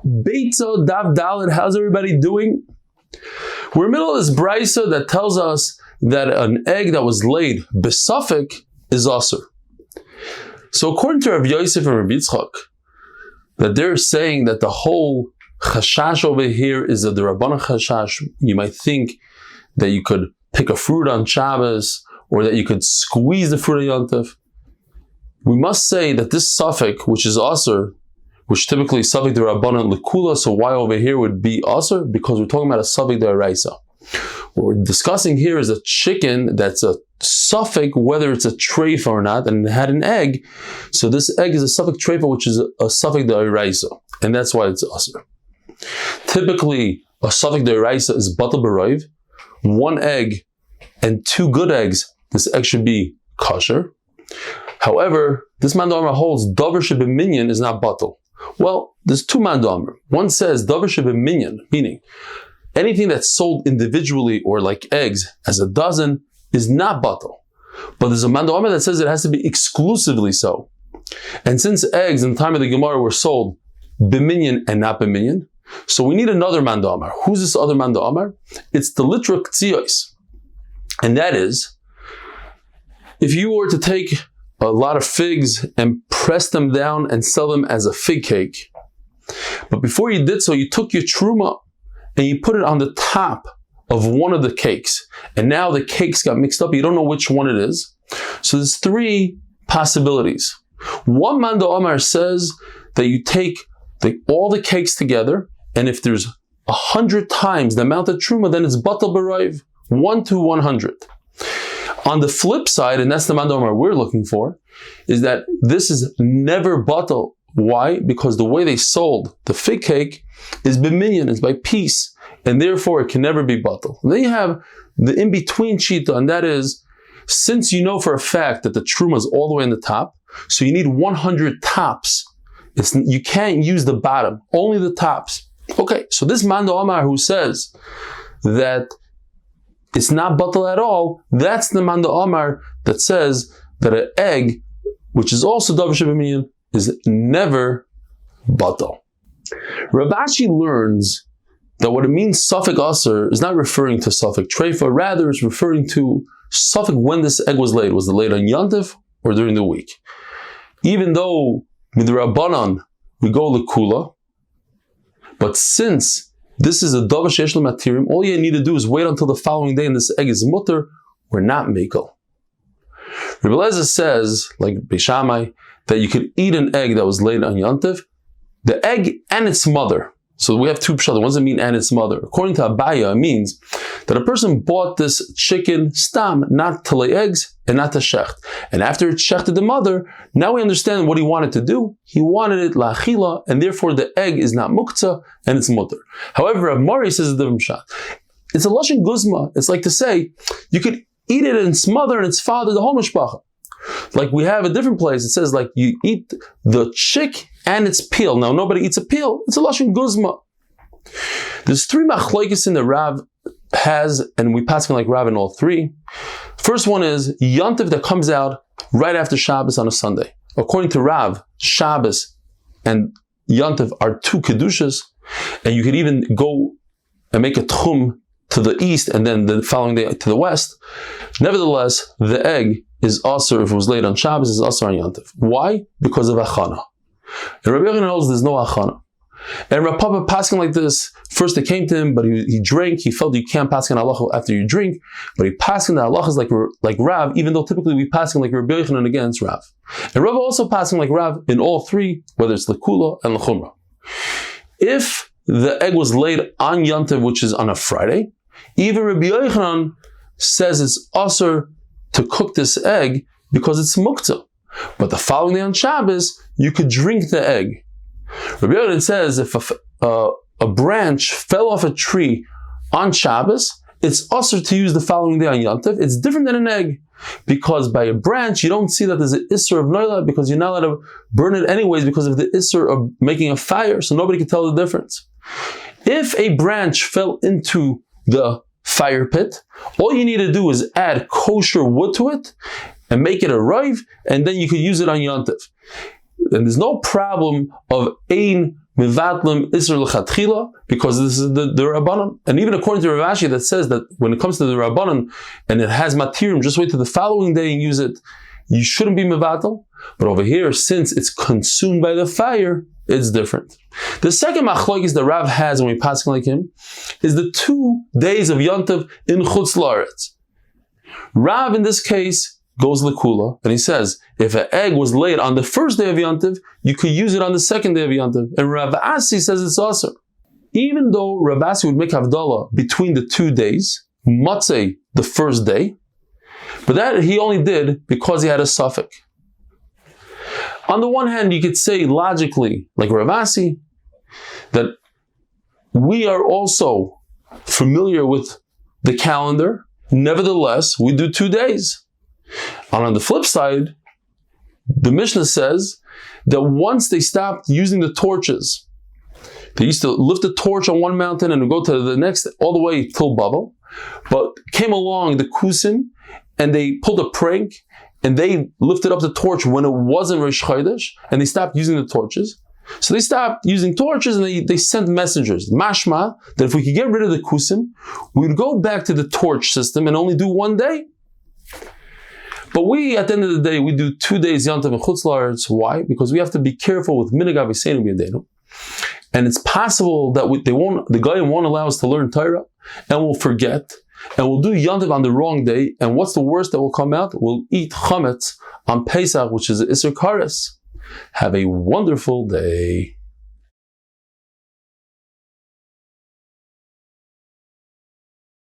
Beitzah Daf. How's everybody doing? We're in the middle of this Beitzah that tells us that an egg that was laid besafek is asur. So according to Rav Yosef and Rav Yitzchak, that they're saying that the whole chashash over here is a derabbanan chashash. You might think that you could pick a fruit on Shabbos or that you could squeeze the fruit on Yontif. We must say that this safek, which is asur, which typically is safek derabbanan lekula, so why over here would be asur? Because we're talking about a safek deraisa. What we're discussing here is a chicken that's a safek, whether it's a treifa or not, and it had an egg. So this egg is a safek treifa, which is a safek deraisa, and that's why it's asur. Typically, a safek deraisa is batal b'roiv, one egg and two good eggs. This egg should be kosher. However, this man d'amar holds davar shebeminyan is not batal. Well, there's two man d'amar. One says davar shebeminyan, meaning anything that's sold individually or like eggs as a dozen is not batal. But there's a man d'amar that says it has to be exclusively so. And since eggs in the time of the Gemara were sold beminyan and not beminyan, so we need another man d'amar. Who's this other man d'amar? It's the litra ktzios. And that is, if you were to take a lot of figs and press them down and sell them as a fig cake, but before you did so, you took your truma and you put it on the top of one of the cakes, and now the cakes got mixed up, you don't know which one it is. So there's three possibilities. One man d'amar says that you take all the cakes together, and if there's 100 times the amount of truma, then it's batal b'roiv, 1 to 100. On the flip side, and that's the man d'amar we're looking for, is that this is never batal. Why? Because the way they sold the fig cake is b'minyan, is by piece, and therefore it can never be batal. And then you have the in-between shita, and that is, since you know for a fact that the truma is all the way in the top, so you need 100 tops. You can't use the bottom, only the tops. Okay, so this man d'amar who says that it's not batal at all, that's the man d'amar that says that an egg, which is also davar shebeminyan, is never batal. Rav Ashi learns that what it means safek asur is not referring to safek treifa, rather it's referring to safek when this egg was laid. Was it laid on Yontif or during the week? Even though midrabanan we go lekula, but since this is a davar sheyesh lo matirim, all you need to do is wait until the following day and this egg is mutter, we're not mekel. Rebbe Eliezer says, like Beishamai, that you could eat an egg that was laid on Yontif, the egg and its mother. So we have two pshat. What does it mean and its mother? According to Abaya, it means that a person bought this chicken stam, not to lay eggs and not to shecht. And after it shechted the mother, now we understand what he wanted to do. He wanted it la'achila, and therefore the egg is not muktzah and it's mutter. However, Rav Mari says a different pshat. It's a lashon guzma. It's like to say, you could eat it in its mother and its father, the whole mishpacha. Like we have a different place, it says like you eat the chick and its peel. Now nobody eats a peel, it's a lashon guzma. There's three machlokes in the Rav has, and we pass like Rav in all three. First one is Yontif that comes out right after Shabbos on a Sunday. According to Rav, Shabbos and Yontif are two kedushas, and you could even go and make a tchum to the east and then the following day to the west. Nevertheless, the egg is asur if it was laid on Shabbos, is asur on Yontif. Why? Because of achana. And Rabbi Yochanan knows there's no achana. And Rav Papa passing like this, first they came to him, but he drank, he felt you can't pass on halacha after you drink, but he passed on the halachas like Rav, even though typically we pass like Rabbi Yochanan against Rav. And Rav also passing like Rav in all three, whether it's lekula and lechumra. If the egg was laid on Yontif, which is on a Friday, even Rabbi Yochanan says it's asur to cook this egg because it's muktzah. But the following day on Shabbos, you could drink the egg. Rabbi Yochanan says if a branch fell off a tree on Shabbos, it's asur to use the following day on Yontif. It's different than an egg, because by a branch you don't see that there's an isser of noila, because you're not allowed to burn it anyways because of the isser of making a fire, so nobody can tell the difference. If a branch fell into the fire pit, all you need to do is add kosher wood to it and make it a roiv, and then you can use it on Yontif. And there's no problem of ein Mivatlim Isser L'Chatchila, because this is the Rabbanan. And even according to Rav Ashi that says that when it comes to the Rabbanan and it has matirim, just wait till the following day and use it, you shouldn't be Mivatel. But over here, since it's consumed by the fire, it's different. The second machlokes that Rav has when we pass like him is the 2 days of Yontav in Chutz La'aretz. Rav in this case goes lekula, and he says, if an egg was laid on the first day of Yontiv, you could use it on the second day of Yontiv. And Rav Asi says it's also. Even though Rav Asi would make Havdalah between the 2 days, Matzeh the first day, but that he only did because he had a suffix. On the one hand, you could say logically, like Rav Asi, that we are also familiar with the calendar. Nevertheless, we do 2 days. And on the flip side, the Mishnah says that once they stopped using the torches, they used to lift a torch on one mountain and go to the next, all the way till Babel, but came along the Kusim and they pulled a prank and they lifted up the torch when it wasn't Rosh Chodesh and they stopped using the torches. So they stopped using torches and they sent messengers. Mashma, that if we could get rid of the Kusim, we would go back to the torch system and only do 1 day. But we, at the end of the day, we do 2 days Yontav and Chutz La'aretz. Why? Because we have to be careful with Minhag Aviseinu B'Yadeinu. And it's possible that the guy won't allow us to learn Torah, and we'll forget, and we'll do Yontav on the wrong day, and what's the worst that will come out? We'll eat Chametz on Pesach, which is Isser Kares. Have a wonderful day.